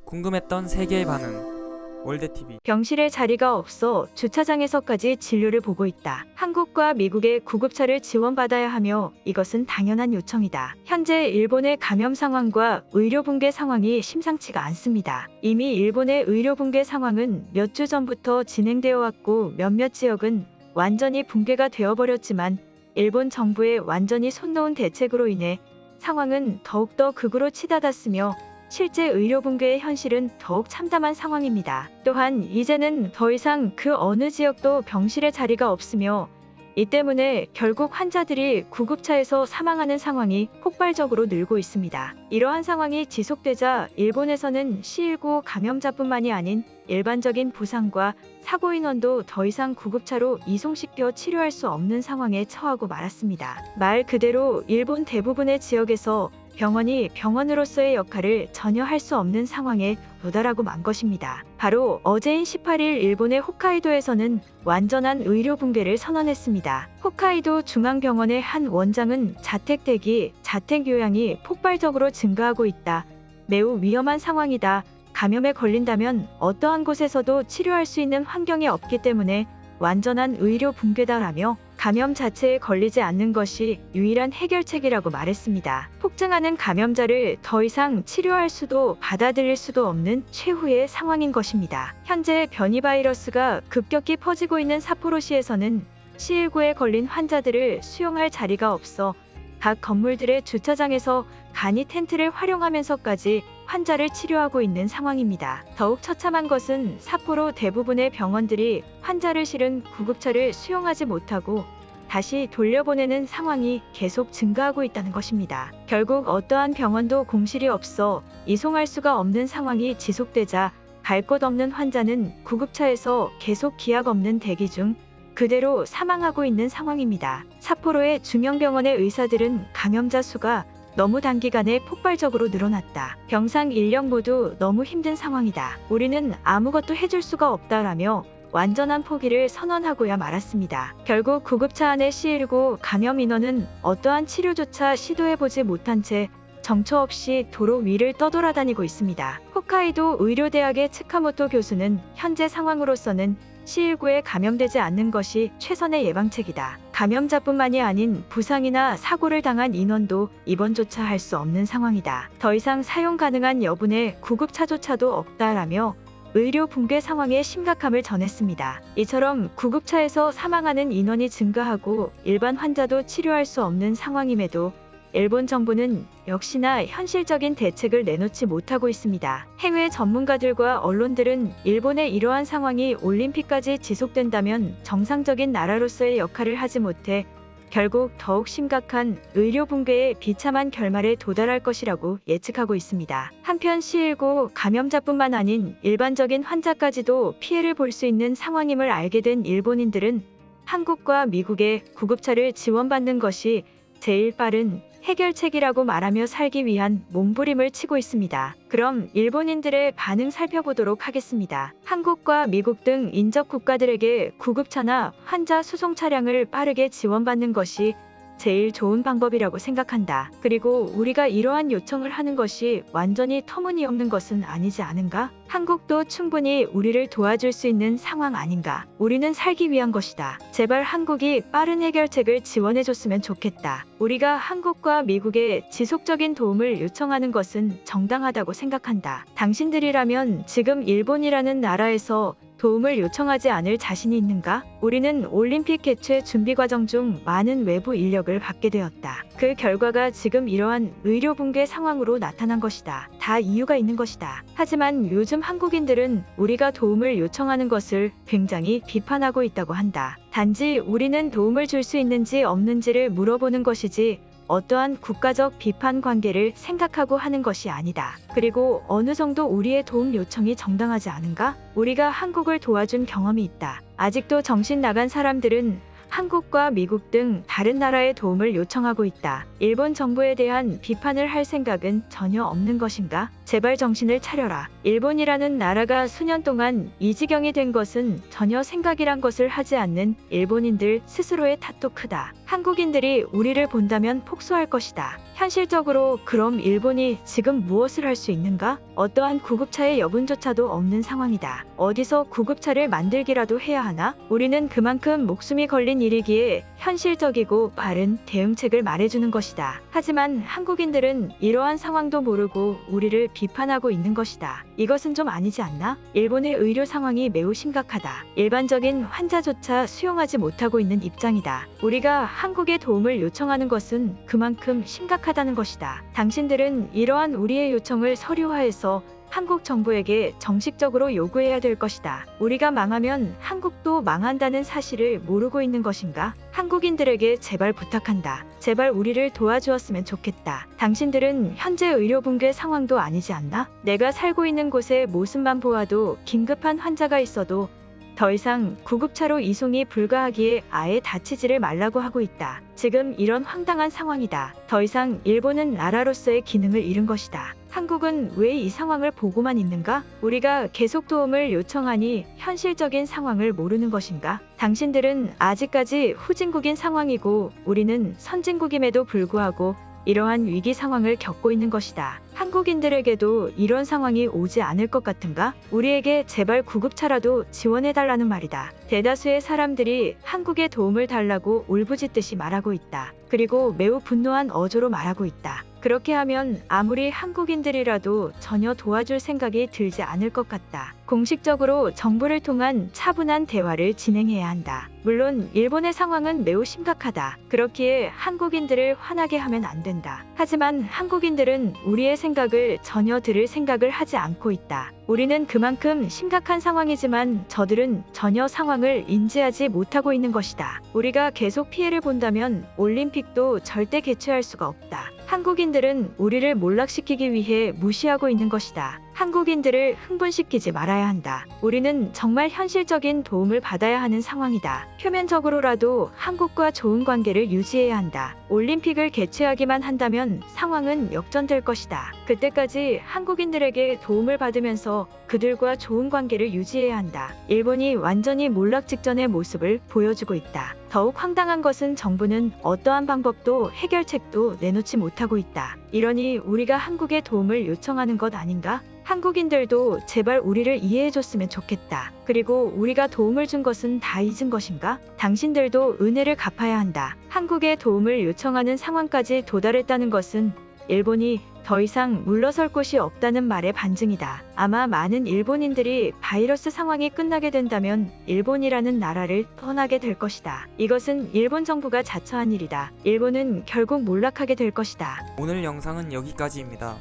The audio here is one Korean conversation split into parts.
궁금했던 세계의 반응. 월드TV. 병실에 자리가 없어 주차장에서까지 진료를 보고 있다. 한국과 미국의 구급차를 지원받아야 하며 이것은 당연한 요청이다. 현재 일본의 감염 상황과 의료 붕괴 상황이 심상치가 않습니다. 이미 일본의 의료 붕괴 상황은 몇 주 전부터 진행되어 왔고 몇몇 지역은 완전히 붕괴가 되어버렸지만 일본 정부의 완전히 손 놓은 대책으로 인해 상황은 더욱더 극으로 치닫았으며 실제 의료 붕괴의 현실은 더욱 참담한 상황입니다. 또한 이제는 더 이상 그 어느 지역도 병실에 자리가 없으며 이 때문에 결국 환자들이 구급차에서 사망하는 상황이 폭발적으로 늘고 있습니다. 이러한 상황이 지속되자 일본에서는 C19 감염자뿐만이 아닌 일반적인 부상과 사고 인원도 더 이상 구급차로 이송시켜 치료할 수 없는 상황에 처하고 말았습니다. 말 그대로 일본 대부분의 지역에서 병원이 병원으로서의 역할을 전혀 할 수 없는 상황에 도달하고 만 것입니다. 바로 어제인 18일 일본의 홋카이도에서는 완전한 의료 붕괴를 선언했습니다. 홋카이도 중앙병원의 한 원장은 자택 대기, 자택 요양이 폭발적으로 증가하고 있다. 매우 위험한 상황이다. 감염에 걸린다면 어떠한 곳에서도 치료할 수 있는 환경이 없기 때문에 완전한 의료 붕괴다라며 감염 자체에 걸리지 않는 것이 유일한 해결책이라고 말했습니다. 폭증하는 감염자를 더 이상 치료할 수도 받아들일 수도 없는 최후의 상황인 것입니다. 현재 변이 바이러스가 급격히 퍼지고 있는 삿포로시에서는 C19에 걸린 환자들을 수용할 자리가 없어 각 건물들의 주차장에서 간이 텐트를 활용하면서까지 환자를 치료하고 있는 상황입니다. 더욱 처참한 것은 삿포로 대부분의 병원들이 환자를 실은 구급차를 수용하지 못하고 다시 돌려보내는 상황이 계속 증가하고 있다는 것입니다. 결국 어떠한 병원도 공실이 없어 이송할 수가 없는 상황이 지속되자 갈 곳 없는 환자는 구급차에서 계속 기약 없는 대기 중 그대로 사망하고 있는 상황입니다. 삿포로의 중형병원의 의사들은 감염자 수가 너무 단기간에 폭발적으로 늘어났다. 병상 인력 모두 너무 힘든 상황이다. 우리는 아무것도 해줄 수가 없다라며 완전한 포기를 선언하고야 말았습니다. 결국 구급차 안의 C19 감염 인원은 어떠한 치료조차 시도해보지 못한 채 정처 없이 도로 위를 떠돌아다니고 있습니다. 홋카이도 의료대학의 츠카모토 교수는 현재 상황으로서는 C19에 감염되지 않는 것이 최선의 예방책이다. 감염자뿐만이 아닌 부상이나 사고를 당한 인원도 입원조차 할 수 없는 상황이다. 더 이상 사용 가능한 여분의 구급차조차도 없다라며 의료 붕괴 상황의 심각함을 전했습니다. 이처럼 구급차에서 사망하는 인원이 증가하고 일반 환자도 치료할 수 없는 상황임에도 일본 정부는 역시나 현실적인 대책을 내놓지 못하고 있습니다. 해외 전문가들과 언론들은 일본의 이러한 상황이 올림픽까지 지속된다면 정상적인 나라로서의 역할을 하지 못해 결국 더욱 심각한 의료 붕괴의 비참한 결말에 도달할 것이라고 예측하고 있습니다. 한편 C19 감염자뿐만 아닌 일반적인 환자까지도 피해를 볼 수 있는 상황임을 알게 된 일본인들은 한국과 미국의 구급차를 지원받는 것이 제일 빠른 해결책이라고 말하며 살기 위한 몸부림을 치고 있습니다. 그럼 일본인들의 반응 살펴보도록 하겠습니다. 한국과 미국 등 인접 국가들에게 구급차나 환자 수송 차량을 빠르게 지원받는 것이 제일 좋은 방법이라고 생각한다. 그리고 우리가 이러한 요청을 하는 것이 완전히 터무니없는 것은 아니지 않은가? 한국도 충분히 우리를 도와줄 수 있는 상황 아닌가? 우리는 살기 위한 것이다. 제발 한국이 빠른 해결책을 지원해줬으면 좋겠다. 우리가 한국과 미국에 지속적인 도움을 요청하는 것은 정당하다고 생각한다. 당신들이라면 지금 일본이라는 나라에서 도움을 요청하지 않을 자신이 있는가? 우리는 올림픽 개최 준비 과정 중 많은 외부 인력을 받게 되었다. 그 결과가 지금 이러한 의료 붕괴 상황으로 나타난 것이다. 다 이유가 있는 것이다. 하지만 요즘 한국인들은 우리가 도움을 요청하는 것을 굉장히 비판하고 있다고 한다. 단지 우리는 도움을 줄 수 있는지 없는지를 물어보는 것이지 어떠한 국가적 비판 관계를 생각하고 하는 것이 아니다. 그리고 어느 정도 우리의 도움 요청이 정당하지 않은가? 우리가 한국을 도와준 경험이 있다. 아직도 정신 나간 사람들은 한국과 미국 등 다른 나라의 도움을 요청하고 있다. 일본 정부에 대한 비판을 할 생각은 전혀 없는 것인가? 제발 정신을 차려라. 일본이라는 나라가 수년 동안 이 지경이 된 것은 전혀 생각이란 것을 하지 않는 일본인들 스스로의 탓도 크다. 한국인들이 우리를 본다면 폭소할 것이다. 현실적으로 그럼 일본이 지금 무엇을 할 수 있는가? 어떠한 구급차의 여분조차도 없는 상황이다. 어디서 구급차를 만들기라도 해야 하나? 우리는 그만큼 목숨이 걸린 일이기에 현실적이고 바른 대응책을 말해주는 것이다. 하지만 한국인들은 이러한 상황도 모르고 우리를 비판하고 있는 것이다. 이것은 좀 아니지 않나? 일본의 의료 상황이 매우 심각하다. 일반적인 환자조차 수용하지 못하고 있는 입장이다. 우리가 한국의 도움을 요청하는 것은 그만큼 심각하다는 것이다. 당신들은 이러한 우리의 요청을 서류화해서 한국 정부에게 정식적으로 요구해야 될 것이다. 우리가 망하면 한국도 망한다는 사실을 모르고 있는 것인가? 한국인들에게 제발 부탁한다. 제발 우리를 도와주었으면 좋겠다. 당신들은 현재 의료 붕괴 상황도 아니지 않나? 내가 살고 있는 곳의 모습만 보아도 긴급한 환자가 있어도 더 이상 구급차로 이송이 불가하기에 아예 다치지를 말라고 하고 있다. 지금 이런 황당한 상황이다. 더 이상 일본은 나라로서의 기능을 잃은 것이다. 한국은 왜 이 상황을 보고만 있는가? 우리가 계속 도움을 요청하니 현실적인 상황을 모르는 것인가? 당신들은 아직까지 후진국인 상황이고 우리는 선진국임에도 불구하고 이러한 위기 상황을 겪고 있는 것이다. 한국인들에게도 이런 상황이 오지 않을 것 같은가? 우리에게 제발 구급차라도 지원해달라는 말이다. 대다수의 사람들이 한국에 도움을 달라고 울부짖듯이 말하고 있다. 그리고 매우 분노한 어조로 말하고 있다. 그렇게 하면 아무리 한국인들이라도 전혀 도와줄 생각이 들지 않을 것 같다. 공식적으로 정부를 통한 차분한 대화를 진행해야 한다. 물론 일본의 상황은 매우 심각하다. 그렇기에 한국인들을 화나게 하면 안 된다. 하지만 한국인들은 우리의 생각을 전혀 들을 생각을 하지 않고 있다. 우리는 그만큼 심각한 상황이지만 저들은 전혀 상황을 인지하지 못하고 있는 것이다. 우리가 계속 피해를 본다면 올림픽도 절대 개최할 수가 없다. 한국인들은 우리를 몰락시키기 위해 무시하고 있는 것이다. 한국인들을 흥분시키지 말아야 한다. 우리는 정말 현실적인 도움을 받아야 하는 상황이다. 표면적으로라도 한국과 좋은 관계를 유지해야 한다. 올림픽을 개최하기만 한다면 상황은 역전될 것이다. 그때까지 한국인들에게 도움을 받으면서 그들과 좋은 관계를 유지해야 한다. 일본이 완전히 몰락 직전의 모습을 보여주고 있다. 더욱 황당한 것은 정부는 어떠한 방법도 해결책도 내놓지 못하고 있다. 이러니 우리가 한국의 도움을 요청하는 것 아닌가? 한국인들도 제발 우리를 이해해줬으면 좋겠다. 그리고 우리가 도움을 준 것은 다 잊은 것인가? 당신들도 은혜를 갚아야 한다. 한국의 도움을 요청하는 상황까지 도달했다는 것은 일본이 더 이상 물러설 곳이 없다는 말의 반증이다. 아마 많은 일본인들이 바이러스 상황이 끝나게 된다면 일본이라는 나라를 떠나게 될 것이다. 이것은 일본 정부가 자처한 일이다. 일본은 결국 몰락하게 될 것이다. 오늘 영상은 여기까지입니다.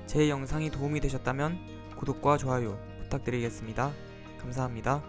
제 영상이 도움이 되셨다면 구독과 좋아요 부탁드리겠습니다. 감사합니다.